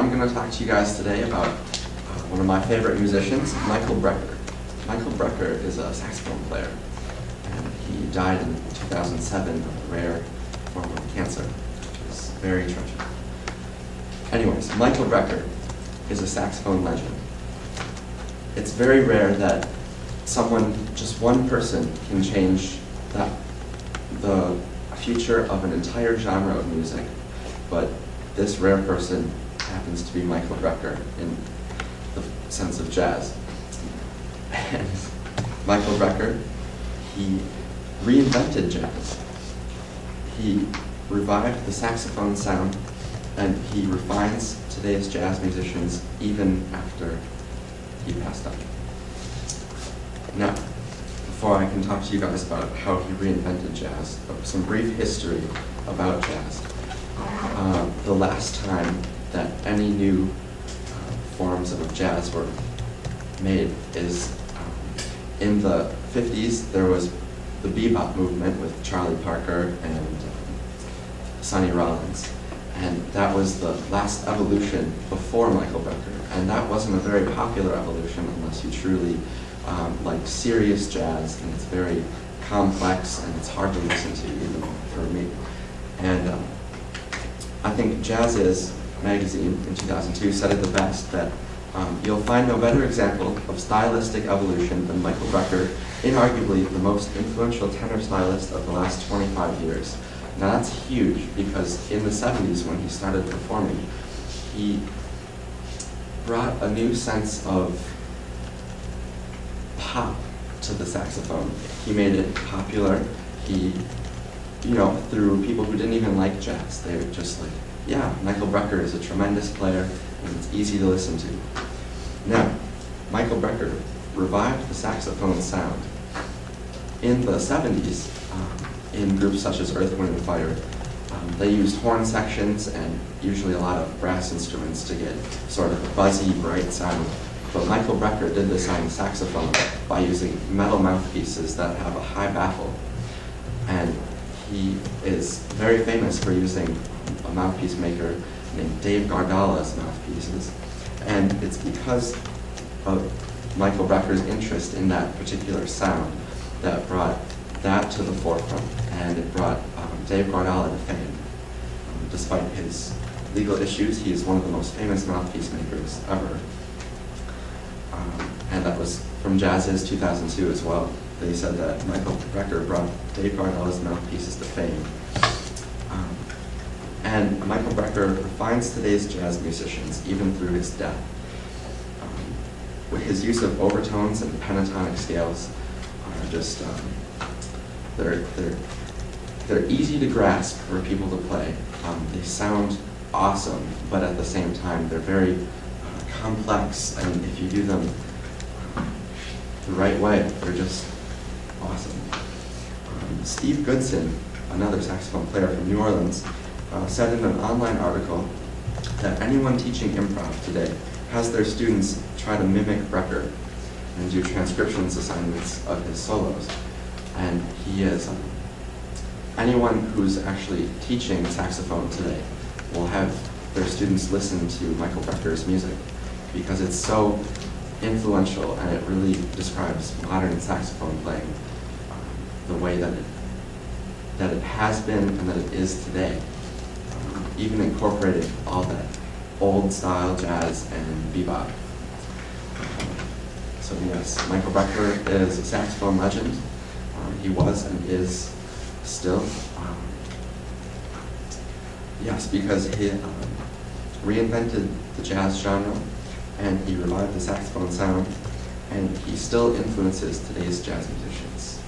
I'm going to talk to you guys today about one of my favorite musicians, Michael Brecker. Michael Brecker is a saxophone player, and he died in 2007 of a rare form of cancer, which is very tragic. Anyways, Michael Brecker is a saxophone legend. It's very rare that someone, just one person, can change the future of an entire genre of music, but this rare person happens to be Michael Brecker in the sense of jazz. And Michael Brecker, he reinvented jazz. He revived the saxophone sound, and he refines today's jazz musicians even after he passed on. Now, before I can talk to you guys about how he reinvented jazz, some brief history about jazz. The last time that any new forms of jazz were made is in the 50s. There was the bebop movement with Charlie Parker and Sonny Rollins, and that was the last evolution before Michael Brecker, and that wasn't a very popular evolution unless you truly like serious jazz, and it's very complex and it's hard to listen to even for me. And I think Jazz Is magazine in 2002 said it the best, that you'll find no better example of stylistic evolution than Michael Brecker, inarguably the most influential tenor stylist of the last 25 years. Now that's huge, because in the 70s when he started performing, he brought a new sense of pop to the saxophone. He made it popular. He, through people who didn't even like jazz. They were just like, yeah, Michael Brecker is a tremendous player, and it's easy to listen to. Now, Michael Brecker revived the saxophone sound. In the 70s, in groups such as Earth, Wind & Fire, they used horn sections and usually a lot of brass instruments to get sort of a buzzy, bright sound. But Michael Brecker did this on the saxophone by using metal mouthpieces that have a high baffle. And he is very famous for using a mouthpiece maker named Dave Gardala's mouthpieces. And it's because of Michael Brecker's interest in that particular sound that brought that to the forefront, and it brought Dave Gardala to fame. Despite his legal issues, he is one of the most famous mouthpiece makers ever. And that was from Jazz Is 2002 as well. They said that Michael Brecker brought Dave Gardala's mouthpieces to fame. And Michael Brecker refines today's jazz musicians even through his death. With his use of overtones and pentatonic scales are just, they're easy to grasp for people to play. They sound awesome, but at the same time they're very complex, and if you do them the right way, they're just awesome. Steve Goodson, another saxophone player from New Orleans, said in an online article that anyone teaching improv today has their students try to mimic Brecker and do transcriptions assignments of his solos. And he is, anyone who's actually teaching saxophone today will have their students listen to Michael Brecker's music, because it's so influential and it really describes modern saxophone playing the way that it has been and that it is today, even incorporating all that old style jazz and bebop. So yes, Michael Brecker is a saxophone legend. He was and is still. Yes, because he reinvented the jazz genre, and he revived the saxophone sound, and he still influences today's jazz musicians.